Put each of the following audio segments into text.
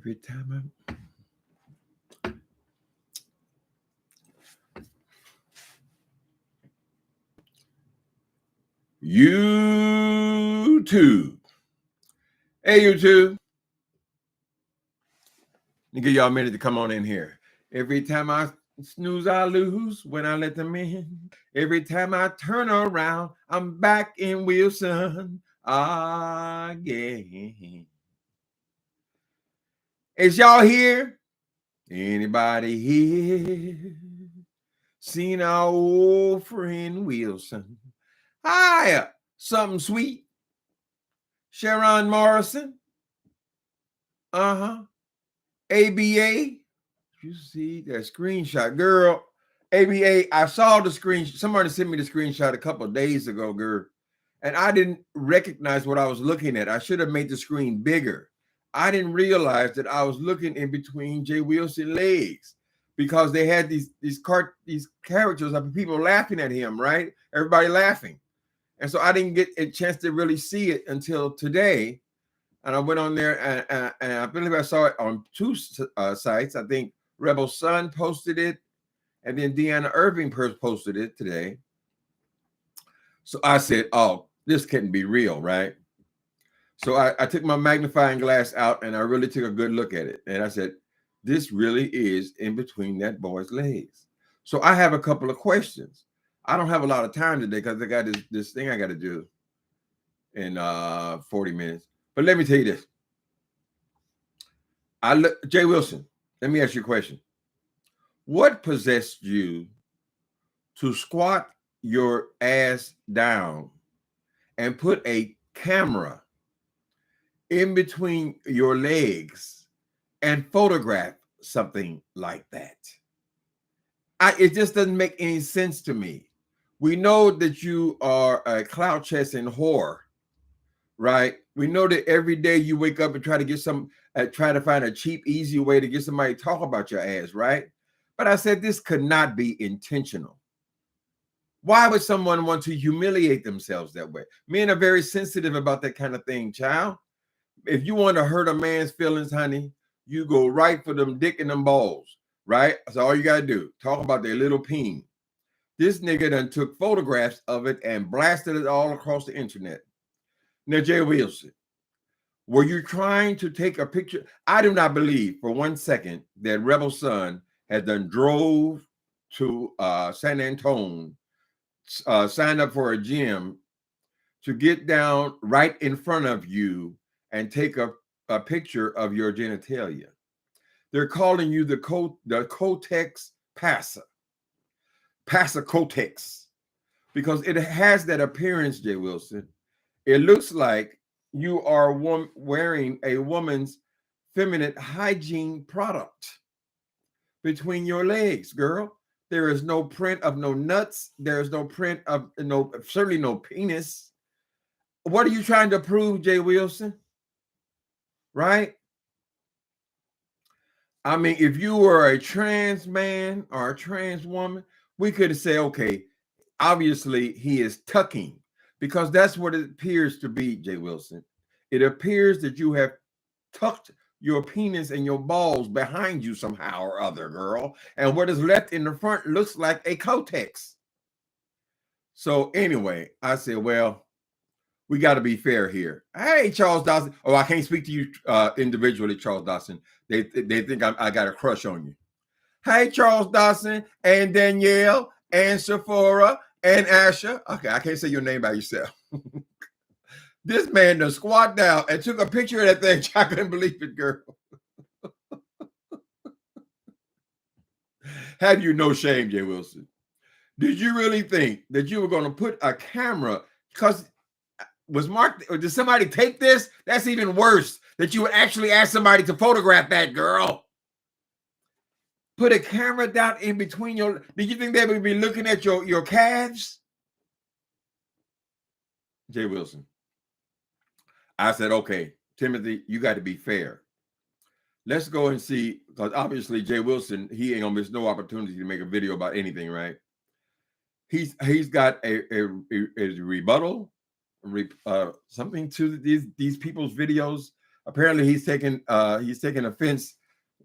Every time YouTube. Hey, YouTube. Let me give y'all a minute to come on in here. Every time I snooze, I lose when I let them in. Every time I turn around, I'm back in Wilson again. Is y'all here? Anybody here? Seen our old friend Wilson? Hi, something sweet. Sharon Morrison. ABA. You see that screenshot, girl. ABA, I saw the screenshot. Somebody sent me the screenshot a couple of days ago, girl. And I didn't recognize what I was looking at. I should have made the screen bigger. I didn't realize that I was looking in between Jay Wilson's legs because they had these characters of people laughing at him, right? Everybody laughing. And so I didn't get a chance to really see it until today. And I went on there and I believe I saw it on two sites. I think Rebel Sun posted it, and then Deanna Irving posted it today. So I said, oh, this couldn't be real, right? So I took my magnifying glass out and I really took a good look at it. And I said, this really is in between that boy's legs. So I have a couple of questions. I don't have a lot of time today because I got this thing I got to do in 40 minutes. But let me tell you this. Jay Wilson, let me ask you a question. What possessed you to squat your ass down and put a camera in between your legs and photograph something like that? It just doesn't make any sense to me. We know that you are a clout chasing whore, right? We know that every day you wake up and try to find a cheap, easy way to get somebody to talk about your ass, right? But I said this could not be intentional. Why would someone want to humiliate themselves that way? Men are very sensitive about that kind of thing, child. If you want to hurt a man's feelings, honey, you go right for them dick and them balls, right? That's all you got to do. Talk about their little peen. This nigga done took photographs of it and blasted it all across the internet. Now, Jay Wilson, were you trying to take a picture? I do not believe for 1 second that Rebel Sun had done drove to San Antonio, signed up for a gym to get down right in front of you and take a picture of your genitalia. They're calling you the Kotex PASSA KOTEX, because it has that appearance, Jay Wilson. It looks like you are wearing a woman's feminine hygiene product between your legs, girl. There is no print of no nuts. There is no print of certainly no penis. What are you trying to prove, Jay Wilson? Right? I mean, if you were a trans man or a trans woman, we could say, okay, obviously he is tucking, because that's what it appears to be, Jay Wilson. It appears that you have tucked your penis and your balls behind you somehow or other, girl. And what is left in the front looks like a Kotex. So anyway, I said, well, we got to be fair here. Hey, Charles Dawson. Oh, I can't speak to you individually, Charles Dawson. They think I got a crush on you. Hey, Charles Dawson and Danielle and Sephora and Asha. Okay, I can't say your name by yourself. This man done squat down and took a picture of that thing. I couldn't believe it, girl. Have you no shame, Jay Wilson? Did you really think that you were going to put a camera? Because was Mark, or did somebody take this? That's even worse, that you would actually ask somebody to photograph that, girl. Put a camera down in between your, did you think they would be looking at your calves? Jay Wilson. I said, okay, Timothy, you got to be fair. Let's go and see, because obviously Jay Wilson, he ain't gonna miss no opportunity to make a video about anything, right? He's got a rebuttal, something to these people's videos Apparently he's taking offense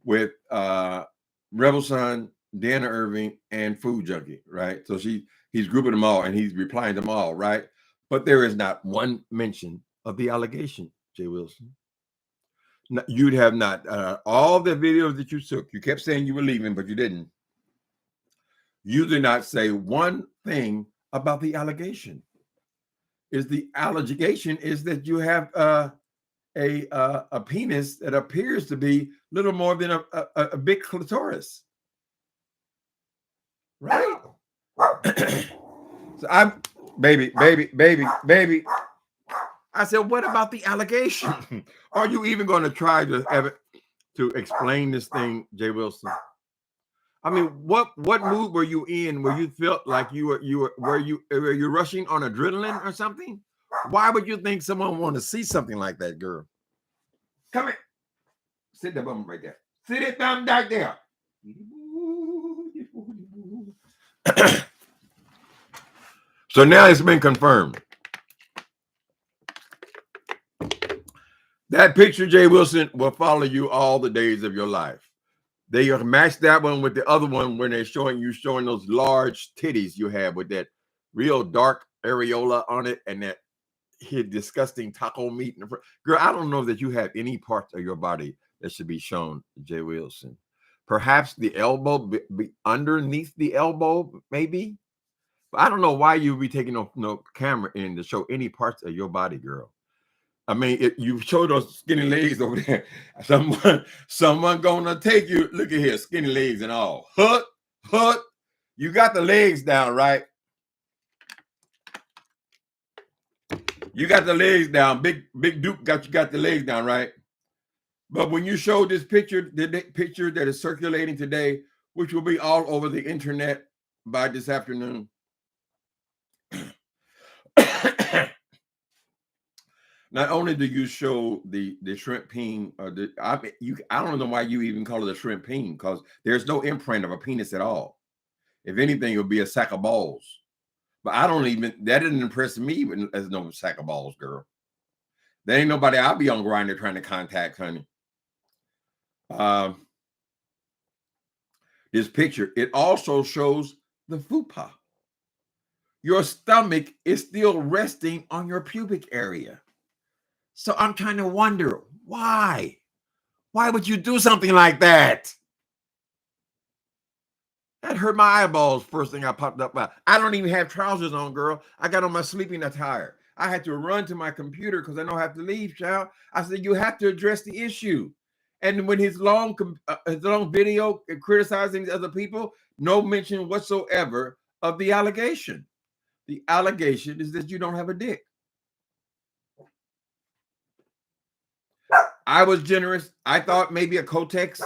with Rebel Son, Dana Irving, and Food Junkie, right? So he's grouping them all and he's replying to them all, right? But there is not one mention of the allegation, Jay Wilson. You'd have not all the videos that you took. You kept saying you were leaving, but you didn't. You did not say one thing about the allegation. The allegation is that you have a penis that appears to be little more than a big clitoris, right? So I'm baby. I said, what about the allegation? Are you even going to try to explain this thing, Jay Wilson? I mean, what mood were you in where you felt like were you rushing on adrenaline or something? Why would you think someone want to see something like that, girl? Come here. Sit that bum right there. Sit it down right there. So now it's been confirmed. That picture, Jay Wilson, will follow you all the days of your life. They matched that one with the other one when they're showing those large titties you have with that real dark areola on it and that disgusting taco meat in the front. Girl, I don't know that you have any parts of your body that should be shown, Jay Wilson. Perhaps the elbow, be underneath the elbow, maybe. But I don't know why you would be taking no camera in to show any parts of your body, girl. I mean, you show those skinny legs over there. Someone gonna take you. Look at here, skinny legs and all. Hook. You got the legs down, right? You got the legs down. Big Duke got the legs down, right? But when you show this picture, the picture that is circulating today, which will be all over the internet by this afternoon. Not only do you show the shrimp peen, I don't know why you even call it a shrimp peen, because there's no imprint of a penis at all. If anything, it would be a sack of balls. But that didn't impress me as no sack of balls, girl. There ain't nobody I'll be on Grindr trying to contact, honey. This picture, it also shows the fupa. Your stomach is still resting on your pubic area. So I'm trying to wonder, why? Why would you do something like that? That hurt my eyeballs first thing I popped up. I don't even have trousers on, girl. I got on my sleeping attire. I had to run to my computer because I know I have to leave, child. I said, you have to address the issue. And when his long video criticizing other people, no mention whatsoever of the allegation. The allegation is that you don't have a dick. I was generous. I thought maybe a Kotex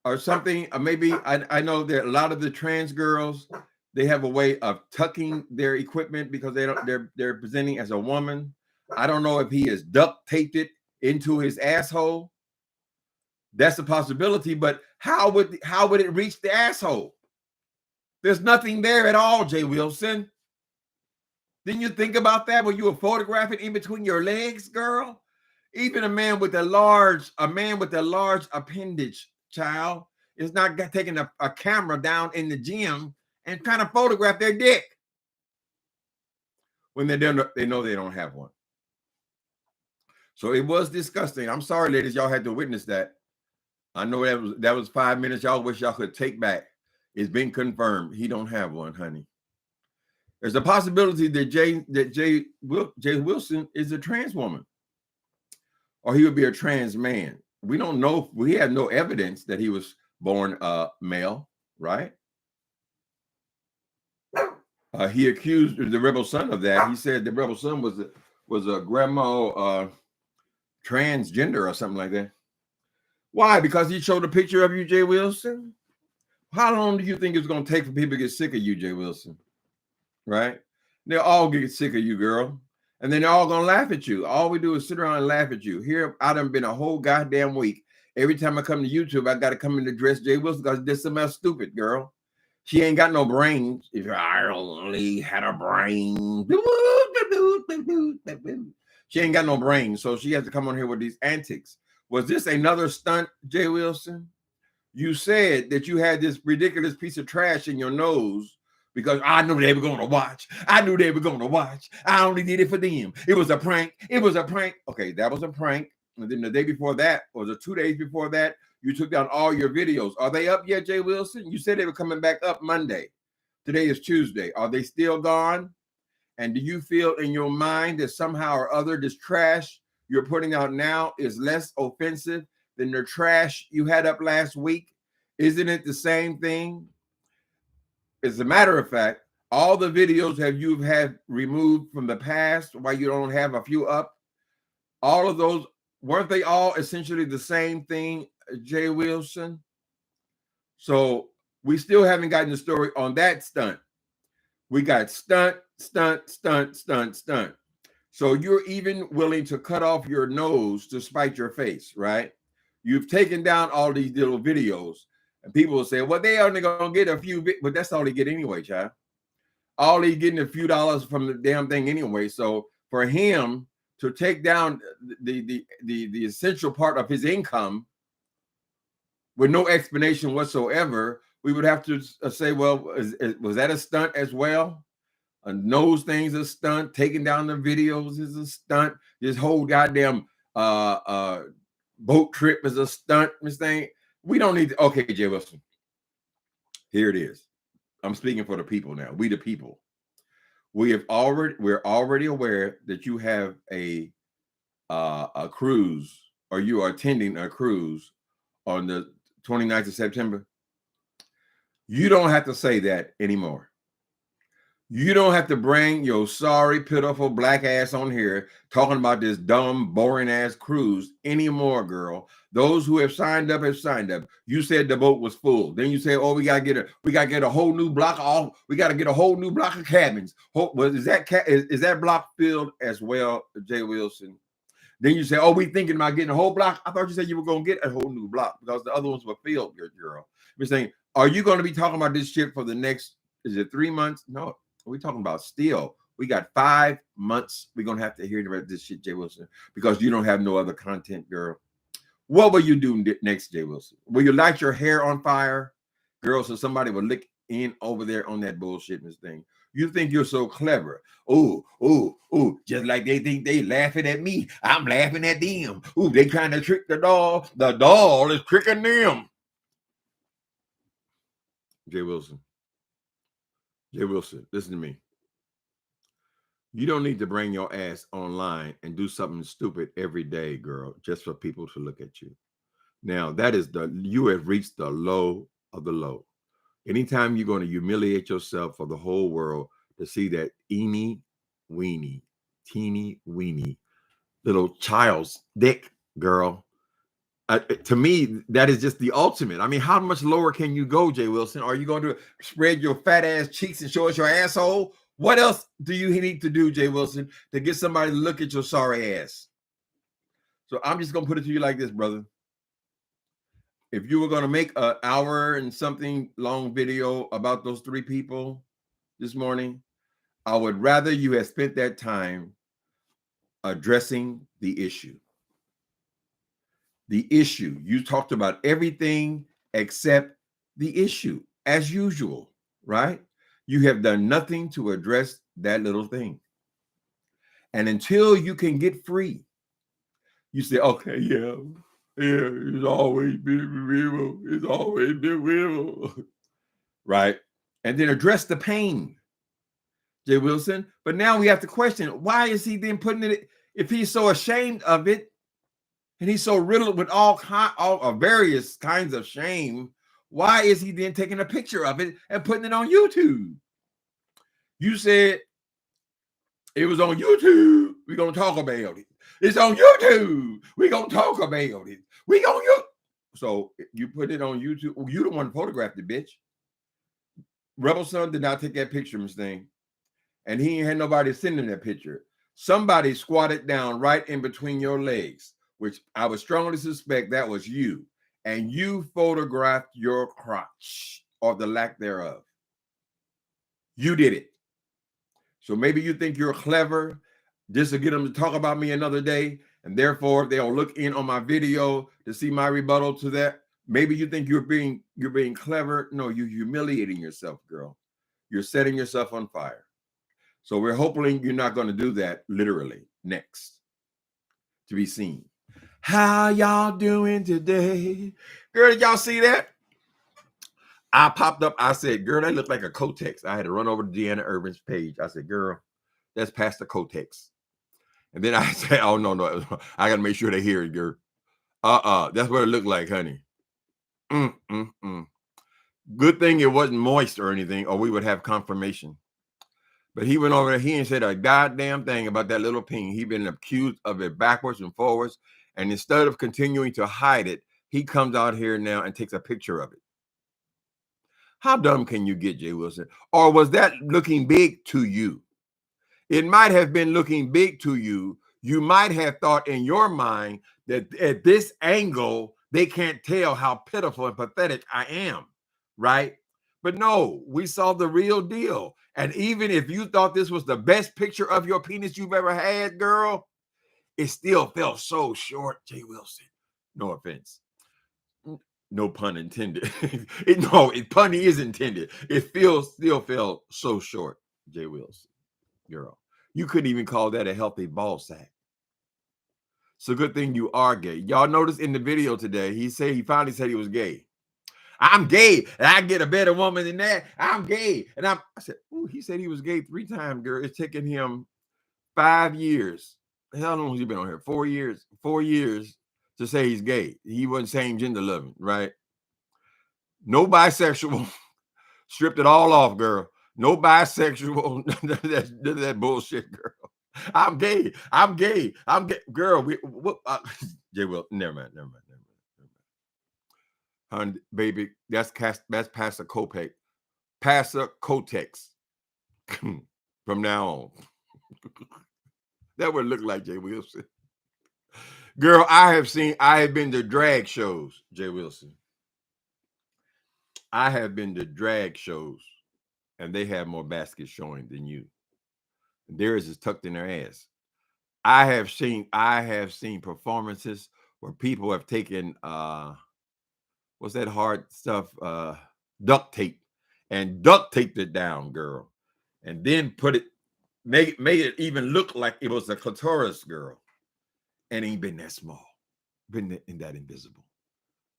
or something. Maybe I know that a lot of the trans girls, they have a way of tucking their equipment because they're presenting as a woman. I don't know if he has duct taped it into his asshole. That's a possibility, but how would it reach the asshole? There's nothing there at all, Jay Wilson. Didn't you think about that when you were photographing in between your legs, girl? Even a man with a large appendage, child, is not taking a camera down in the gym and trying to photograph their dick when they know they don't have one. So it was disgusting. I'm sorry, ladies, y'all had to witness that. I know that was 5 minutes y'all wish y'all could take back. It's been confirmed. He don't have one, honey. There's a possibility that Jay Wilson is a trans woman, or he would be a trans man. We don't know. We have no evidence that he was born male, right? He accused the Rebel Son of that. He said the Rebel Son was a grandma transgender or something like that. Why? Because he showed a picture of you, Jay Wilson? How long do you think it's going to take for people to get sick of you, Jay Wilson? Right? They'll all get sick of you, girl. And then they're all going to laugh at you. All we do is sit around and laugh at you. Here, I done been a whole goddamn week. Every time I come to YouTube, I got to come in to dress Jay Wilson because this something else stupid, girl. She ain't got no brains. If I only had a brain. She ain't got no brains. So she has to come on here with these antics. Was this another stunt, Jay Wilson? You said that you had this ridiculous piece of trash in your nose because I knew they were going to watch. I knew they were going to watch. I only did it for them. It was a prank. It was a prank. Okay, that was a prank. And then the day before that, or the 2 days before that, you took down all your videos. Are they up yet, Jay Wilson? You said they were coming back up Monday. Today is Tuesday. Are they still gone? And do you feel in your mind that somehow or other this trash you're putting out now is less offensive than the trash you had up last week? Isn't it the same thing? As a matter of fact, all the videos you've had removed from the past, why you don't have a few up, all of those, weren't they all essentially the same thing, Jay Wilson? So we still haven't gotten the story on that stunt. We got stunt, stunt, stunt, stunt, stunt. So you're even willing to cut off your nose to spite your face, right? You've taken down all these little videos, and people will say, well, they only going to get a few, but that's all they get anyway, child. All he's getting a few dollars from the damn thing anyway. So for him to take down the essential part of his income with no explanation whatsoever, we would have to say, well, was that a stunt as well? Nose things a stunt, taking down the videos is a stunt. This whole goddamn boat trip is a stunt, Miss Thing. We don't need to, okay, Jay Wilson. Here it is. I'm speaking for the people now. We the people. We're already aware that you have a cruise, or you are attending a cruise on the 29th of September. You don't have to say that anymore. You don't have to bring your sorry, pitiful black ass on here talking about this dumb, boring ass cruise anymore, girl. Those who have signed up have signed up. You said the boat was full. Then you say, "Oh, we gotta get a whole new block off. We gotta get a whole new block of cabins." Is that block filled as well, Jay Wilson? Then you say, "Oh, we thinking about getting a whole block." I thought you said you were gonna get a whole new block because the other ones were filled, girl. We're saying, are you going to be talking about this shit for the next? Is it 3 months? No. We're talking about still. We got 5 months. We're going to have to hear about this shit, Jay Wilson, because you don't have no other content, girl. What will you do next, Jay Wilson? Will you light your hair on fire, girl, so somebody will lick in over there on that bullshit, Miss Thing? You think you're so clever. Oh, just like they think they laughing at me. I'm laughing at them. Oh, they trying to trick the doll. The doll is tricking them. Jay Wilson. Jay Wilson, listen to me. You don't need to bring your ass online and do something stupid every day, girl, just for people to look at you. Now, you have reached the low of the low. Anytime you're going to humiliate yourself for the whole world to see that teeny weeny little child's dick, girl, to me, that is just the ultimate. I mean, how much lower can you go, Jay Wilson? Are you going to spread your fat ass cheeks and show us your asshole? What else do you need to do, Jay Wilson, to get somebody to look at your sorry ass? So I'm just going to put it to you like this, brother. If you were going to make an hour and something long video about those 3 people this morning, I would rather you had spent that time addressing the issue. The issue. You talked about everything except the issue, as usual, right? You have done nothing to address that little thing. And until you can get free, you say, okay, yeah, it's always been real. It's always been real, right? And then address the pain, Jay Wilson. But now we have to question, why is he then putting it, if he's so ashamed of it, and he's so riddled with all various kinds of shame, why is he then taking a picture of it and putting it on YouTube? You said it was on YouTube. We're going to talk about it. It's on YouTube. We're going to talk about it. We're going to. So you put it on YouTube. Well, you don't want to photograph the bitch. Rebel Son did not take that picture, Miss Thing. And he ain't had nobody send him that picture. Somebody squatted down right in between your legs, which I would strongly suspect that was you. And you photographed your crotch or the lack thereof. You did it. So maybe you think you're clever just to get them to talk about me another day. and therefore they'll look in on my video to see my rebuttal to that. Maybe you think you're being clever. No, you're humiliating yourself, girl. You're setting yourself on fire. So we're hoping you're not going to do that literally next. To be seen. How y'all doing today? Girl, did y'all see that? I popped up. I said, girl, that looked like a Kotex. I had to run over to Deanna Urban's page. I said, girl, that's Pastor Kotex. And then I said, oh, no. I got to make sure they hear it, girl. That's what it looked like, honey. Good thing it wasn't moist or anything, or we would have confirmation. But he went over there. He ain't said a goddamn thing about that little ping. He been accused of it backwards and forwards. And instead of continuing to hide it, he comes out here now and takes a picture of it. How dumb can you get, Jay Wilson? Or was that looking big to you? It might have been looking big to you. You might have thought in your mind that at this angle, they can't tell how pitiful and pathetic I am, right? But no, we saw the real deal. And even if you thought this was the best picture of your penis you've ever had, girl, it still felt so short, Jay Wilson. No offense. No pun intended. Pun is intended. It still felt so short, Jay Wilson. Girl, you couldn't even call that a healthy ball sack. It's a good thing you are gay. Y'all notice in the video today, he finally said he was gay. I'm gay, and I get a better woman than that. I'm gay. And I said, ooh, he said he was gay 3 times, girl. It's taken him 5 years. How long has he been on here? 4 years. 4 years to say he's gay. He wasn't same gender loving, right? No bisexual. Stripped it all off, girl. No bisexual. that bullshit, girl. I'm gay. I'm gay. Girl, Jay Will, never mind. Honey, baby, that's Pastor Kotex. Pastor Kotex. From now on. That would look like Jay Wilson. Girl, I have been to drag shows, Jay Wilson. I have been to drag shows, and they have more baskets showing than you. Theirs is tucked in their ass. I have seen performances where people have taken what's that hard stuff? Duct tape, and duct taped it down, girl, and then made it even look like it was a clitoris, girl, and ain't been that small, been that invisible.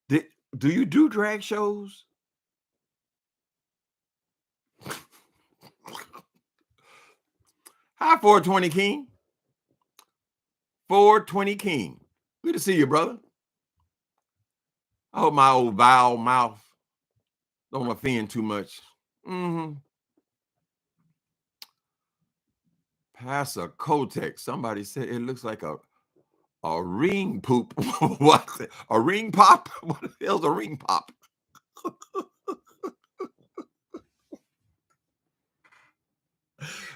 Do you do drag shows? Hi, 420 King. 420 King. Good to see you, brother. I hope my old vile mouth don't offend too much. Pastor Kotex. Somebody said it looks like a ring poop. What? A ring pop? What the hell's a ring pop?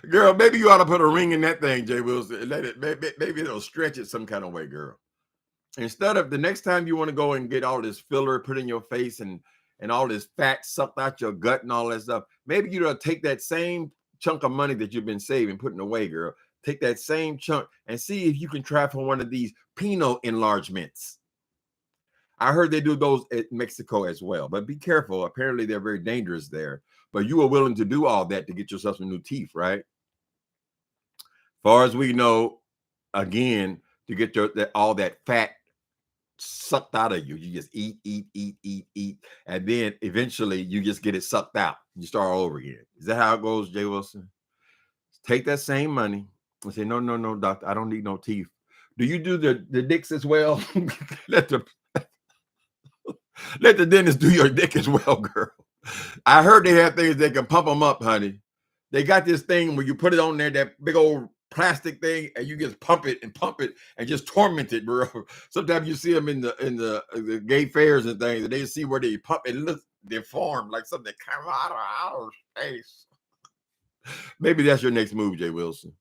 Girl, maybe you ought to put a ring in that thing, Jay Wilson. Maybe it'll stretch it some kind of way, girl. Instead of the next time you want to go and get all this filler put in your face and all this fat sucked out your gut and all that stuff, maybe you ought to take that same chunk of money that you've been saving, putting away, girl. Take that same chunk and see if you can try for one of these penile enlargements. I heard they do those at Mexico as well, but be careful. Apparently, they're very dangerous there. But you are willing to do all that to get yourself some new teeth, right? Far as we know, again, to get all that fat sucked out of you, you just eat, and then eventually you just get it sucked out. You start all over again. Is that how it goes, Jay Wilson? Take that same money and say, no, doctor, I don't need no teeth. Do you do the dicks as well? Let the dentist do your dick as well, girl. I heard they have things that can pump them up, honey. They got this thing where you put it on there, that big old plastic thing, and you just pump it and just torment it, bro. Sometimes you see them in the gay fairs and things, and they see where they pump it. It looks deformed, like something come out of outer space. Maybe that's your next move, Jay Wilson.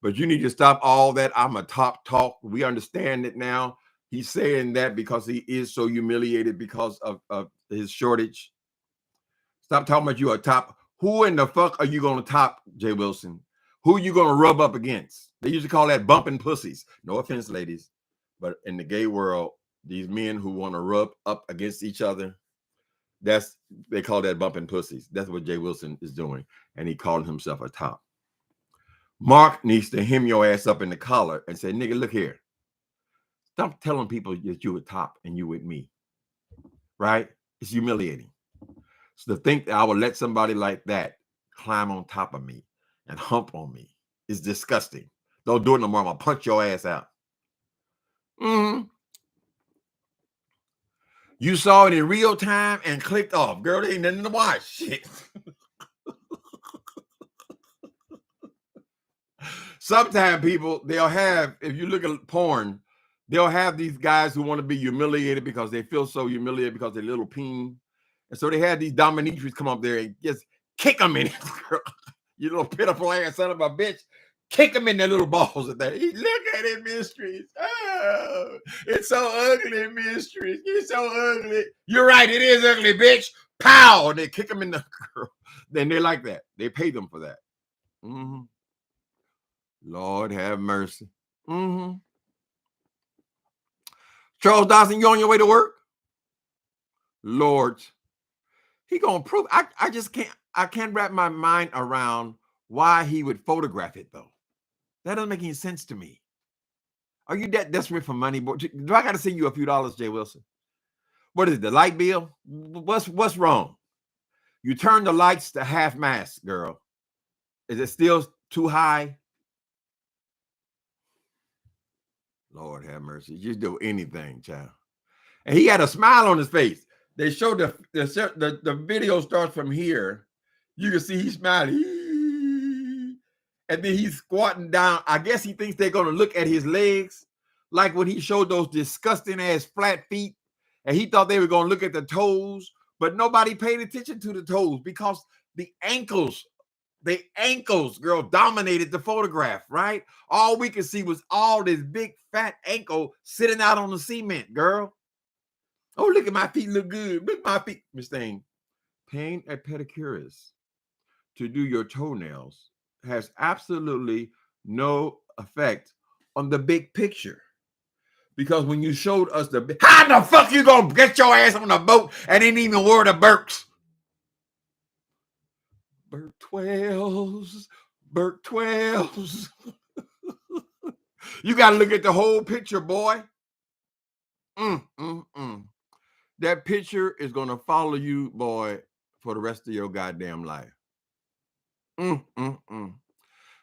But you need to stop all that I'm a top talk. We understand it now. He's saying that because he is so humiliated because of his shortage. Stop talking about you a top. Who in the fuck are you going to top, Jay Wilson? Who you going to rub up against? They used to call that bumping pussies. No offense, ladies. But in the gay world, these men who want to rub up against each other, they call that bumping pussies. That's what Jay Wilson is doing. And he called himself a top. Mark needs to hem your ass up in the collar and say, nigga, look here. Stop telling people that you a top and you with me. Right? It's humiliating. So to think that I would let somebody like that climb on top of me and hump on me is disgusting. Don't do it no more. I'm going to punch your ass out. You saw it in real time and clicked off. Girl, there ain't nothing to watch. Shit. Sometimes people, they'll have, if you look at porn, they'll have these guys who want to be humiliated because they feel so humiliated because they're little peen. And so they had these dominatrix come up there and just kick them in it. You little pitiful ass son of a bitch. Kick them in their little balls at that. Look at it, Mysteries. Oh, it's so ugly, Mysteries. You're so ugly. You're right. It is ugly, bitch. Pow. And they kick them in the girl. Then they like that. They pay them for that. Lord have mercy. Charles Dawson, you on your way to work? Lord, he gonna prove. I just can't wrap my mind around why he would photograph it though. That doesn't make any sense to me. Are you that desperate for money? Do I got to send you a few dollars, Jay Wilson? What is it, the light bill? What's wrong? You turn the lights to half mast, girl. Is it still too high? Lord have mercy. You do anything, child. And he had a smile on his face. They showed the video starts from here. You can see he's smiling. And then he's squatting down. I guess he thinks they're going to look at his legs, like when he showed those disgusting ass flat feet. And he thought they were going to look at the toes, but nobody paid attention to the toes because the ankles, girl, dominated the photograph, right? All we could see was all this big fat ankle sitting out on the cement, girl. Oh, look at my feet, look good. Look at my feet. Miss Thing, paying a pedicurist to do your toenails has absolutely no effect on the big picture. Because when you showed us how the fuck you gonna get your ass on the boat and ain't even wear the Birks? Birk 12s. You got to look at the whole picture, boy. That picture is going to follow you, boy, for the rest of your goddamn life.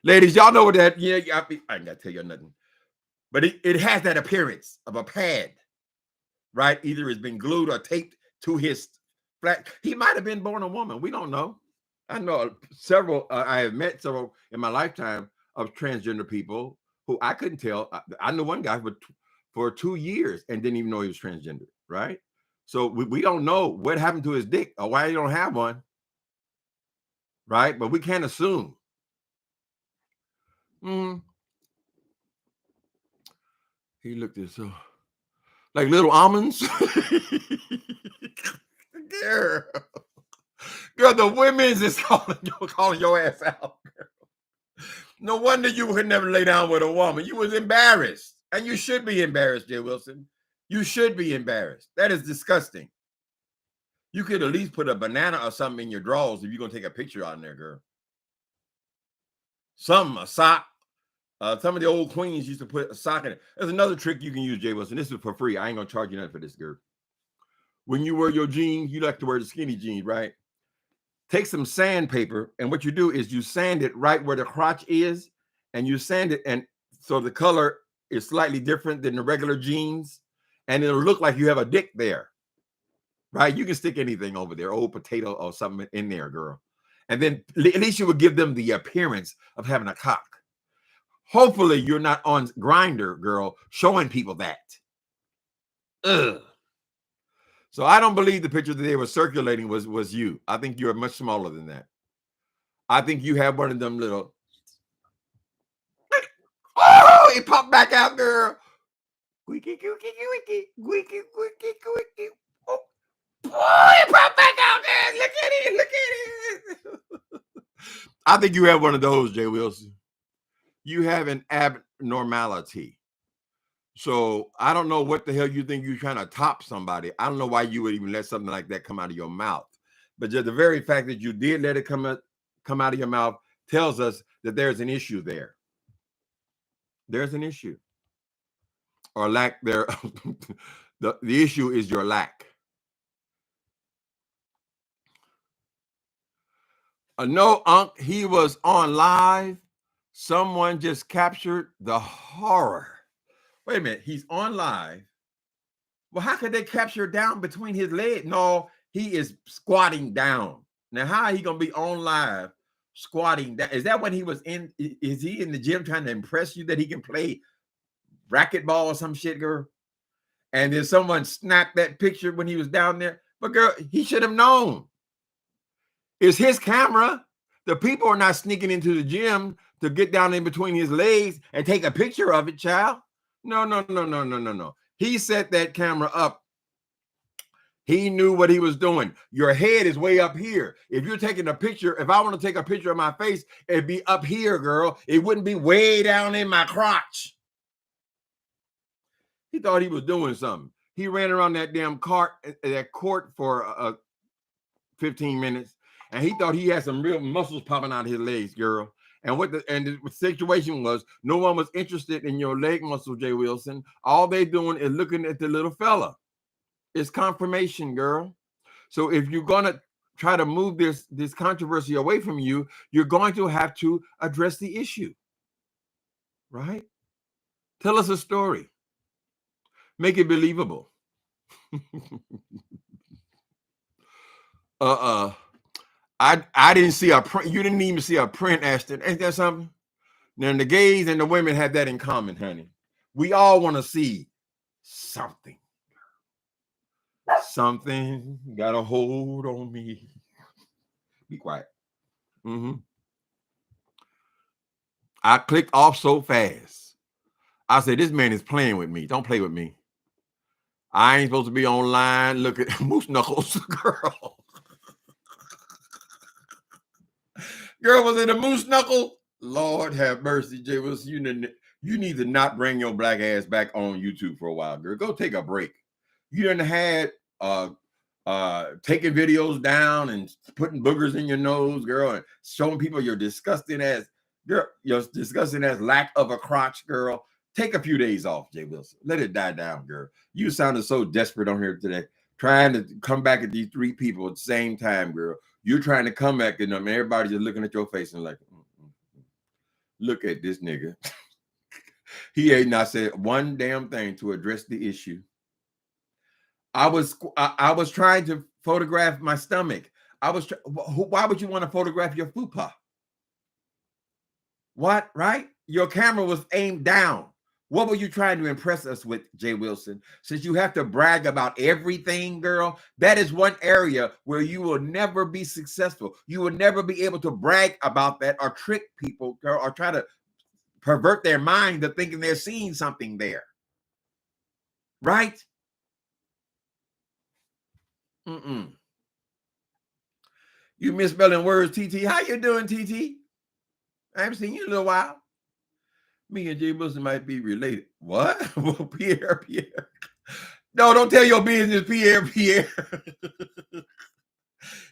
Ladies, y'all know what that, I ain't got to tell you nothing. But it has that appearance of a pad, right? Either it's been glued or taped to his flat. He might have been born a woman. We don't know. I know several, I have met several in my lifetime of transgender people who I couldn't tell. I knew one guy for 2 years and didn't even know he was transgender, right? So we don't know what happened to his dick or why he don't have one, right? But we can't assume. He looked at so like little almonds. Girl, the women's is calling your ass out. Girl. No wonder you could never lay down with a woman. You was embarrassed. And you should be embarrassed, Jay Wilson. You should be embarrassed. That is disgusting. You could at least put a banana or something in your drawers if you're going to take a picture out in there, girl. A sock. Some of the old queens used to put a sock in it. There's another trick you can use, Jay Wilson. This is for free. I ain't going to charge you nothing for this, girl. When you wear your jeans, you like to wear the skinny jeans, right? Take some sandpaper, and what you do is you sand it right where the crotch is, and you sand it, and so the color is slightly different than the regular jeans, and it'll look like you have a dick there, right? You can stick anything over there, old potato or something in there, girl. And then at least you would give them the appearance of having a cock. Hopefully you're not on Grindr, girl, showing people that. Ugh. So I don't believe the picture that they were circulating was you. I think you're much smaller than that. I think you have one of them little. Oh, it popped back out, girl. Squeaky, squeaky, squeaky, squeaky, squeaky, squeaky. Oh, it popped back out there. Look at it. I think you have one of those, Jay Wilson. you have an abnormality. So I don't know what the hell you think you're trying to top somebody. I don't know why you would even let something like that come out of your mouth. But just the very fact that you did let it come out of your mouth tells us that there's an issue there. There's an issue. Or lack there. The issue is your lack. No, Unc, he was on live. Someone just captured the horror. Wait a minute, he's on live. Well, how could they capture down between his legs? No, he is squatting down. Now, how are he gonna be on live squatting down? Is that when he was in? Is he in the gym trying to impress you that he can play racquetball or some shit, girl? And then someone snapped that picture when he was down there. But girl, he should have known. It's his camera. The people are not sneaking into the gym to get down in between his legs and take a picture of it, child. No. He set that camera up. He knew what he was doing. Your head is way up here. If you're taking a picture, if I want to take a picture of my face, it'd be up here, girl. It wouldn't be way down in my crotch. He thought he was doing something. He ran around that damn court for 15 minutes, and he thought he had some real muscles popping out of his legs, girl. And the situation was, no one was interested in your leg muscle, Jay Wilson. All they doing is looking at the little fella. It's confirmation, girl. So if you're gonna try to move this controversy away from you, you're going to have to address the issue, right? Tell us a story. Make it believable. I didn't see a print. You didn't even see a print, Ashton. Ain't that something? Now the gays and the women have that in common, honey. We all want to see something. Something got a hold on me. Be quiet. I clicked off so fast. I said, this man is playing with me. Don't play with me. I ain't supposed to be online. Look at Moose Knuckles, girl. Girl was in a moose knuckle. Lord have mercy, Jay Wilson. You need to not bring your black ass back on YouTube for a while, girl. Go take a break. You done had taking videos down and putting boogers in your nose, girl, and showing people your disgusting ass, girl, your disgusting ass lack of a crotch, girl. Take a few days off, Jay Wilson. Let it die down, girl. You sounded so desperate on here today, trying to come back at these three people at the same time, girl. You're trying to come back at them, and everybody's just looking at your face and like, look at this nigga. He ain't not said one damn thing to address the issue. I was trying to photograph my stomach. Why would you want to photograph your fupa? What, right? Your camera was aimed down. What were you trying to impress us with, Jay Wilson? Since you have to brag about everything, girl, that is one area where you will never be successful. You will never be able to brag about that or trick people, girl, or try to pervert their mind to thinking they're seeing something there. Right? You misspelling words, TT. How you doing, TT? I haven't seen you in a little while. Me and Jay Wilson might be related. What? Well, Pierre. No, don't tell your business, Pierre.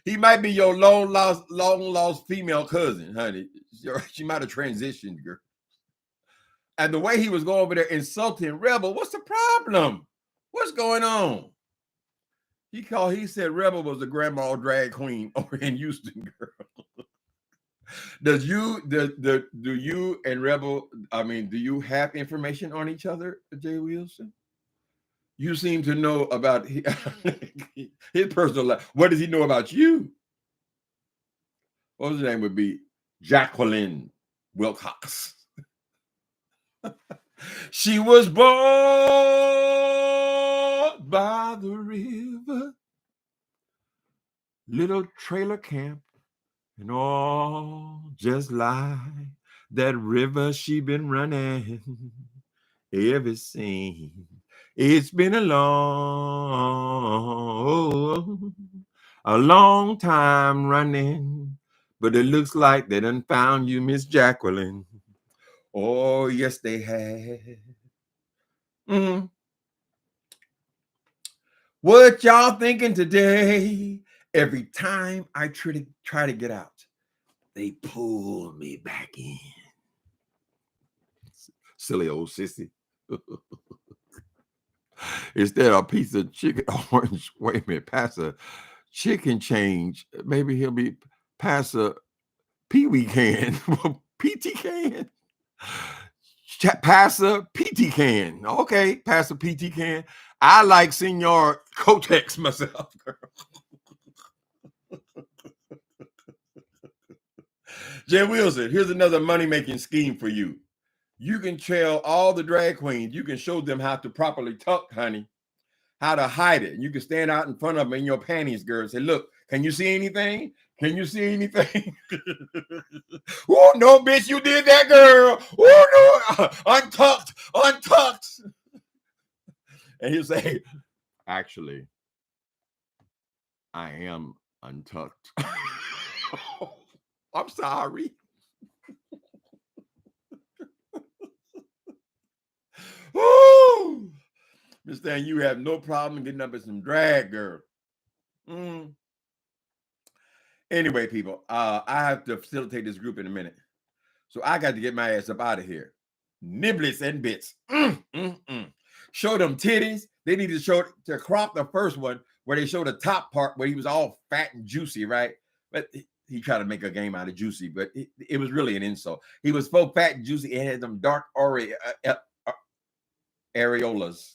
He might be your long lost female cousin, honey. She might have transitioned, girl. And the way he was going over there insulting Rebel, what's the problem? What's going on? He said Rebel was a grandma drag queen over in Houston, girl. Do you and Rebel, do you have information on each other, Jay Wilson? You seem to know about his personal life. What does he know about you? What was his name would be? Jacqueline Wilcox. She was born by the river, little trailer camp, and all just like that river she been running ever since. It's been a long time running, but it looks like they done found you, Miss Jacqueline. Oh, yes, they have. Mm-hmm. What y'all thinking today? Every time I try to get out, they pull me back in. Silly old sissy. Is there a piece of chicken orange? Wait a minute, Pastor Chicken Change. Maybe he'll be Pastor Pee Wee Can. PT Can. Pastor PT Can. Okay, Pastor PT Can. I like Senor Kotex myself, girl. Jay Wilson, here's another money-making scheme for you. You can tell all the drag queens, you can show them how to properly tuck, honey, how to hide it. You can stand out in front of them in your panties, girl, and say, look, can you see anything? Can you see anything? Oh, no, bitch, you did that, girl. Oh, no, untucked, untucked. And he'll say, actually, I am untucked. I'm sorry. Woo! Miss Thing, you have no problem getting up in some drag, girl. Anyway, people, I have to facilitate this group in a minute. So I got to get my ass up out of here. Niblets and bits. Show them titties. They need to crop the first one where they show the top part where he was all fat and juicy, right? But he tried to make a game out of juicy, but it was really an insult. He was so fat and juicy, it had them dark areolas.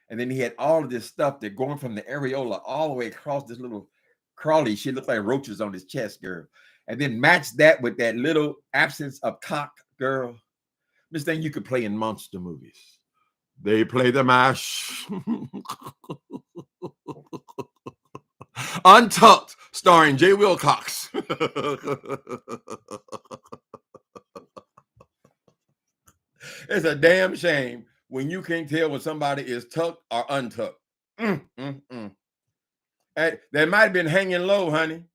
And then he had all of this stuff that going from the areola all the way across this little crawly shit, looked like roaches on his chest, girl. And then match that with that little absence of cock, girl. This thing you could play in monster movies. They play the mash. Untucked, starring Jay Wilcox. It's a damn shame when you can't tell when somebody is tucked or untucked. Hey, they might have been hanging low, honey.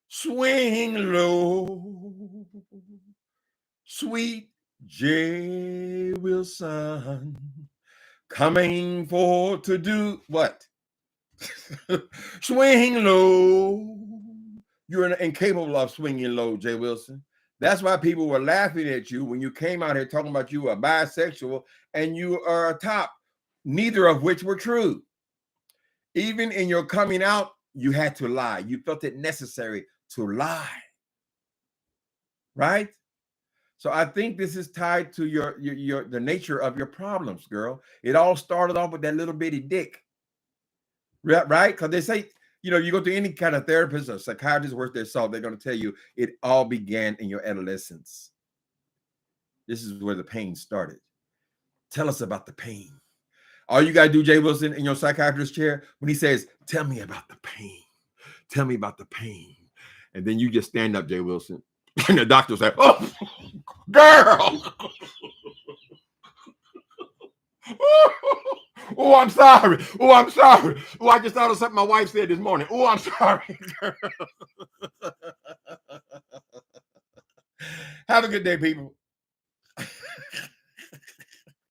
Swing low, sweet Jay Wilson, coming for to do what? Swing low. You're incapable of swinging low, Jay Wilson. That's why people were laughing at you when you came out here talking about you were bisexual and you are a top, neither of which were true. Even in your coming out, you had to lie. You felt it necessary to lie, right? So I think this is tied to the nature of your problems, girl. It all started off with that little bitty dick, right? Because they say, you go to any kind of therapist or psychiatrist worth their salt, they're going to tell you it all began in your adolescence. This is where the pain started. Tell us about the pain. All you got to do, Jay Wilson, in your psychiatrist chair, when he says, tell me about the pain. Tell me about the pain. And then you just stand up, Jay Wilson. And the doctor will say, oh, girl. Oh, I'm sorry. Oh, I'm sorry. Oh, I just thought of something my wife said this morning. Oh, I'm sorry. Have a good day, people.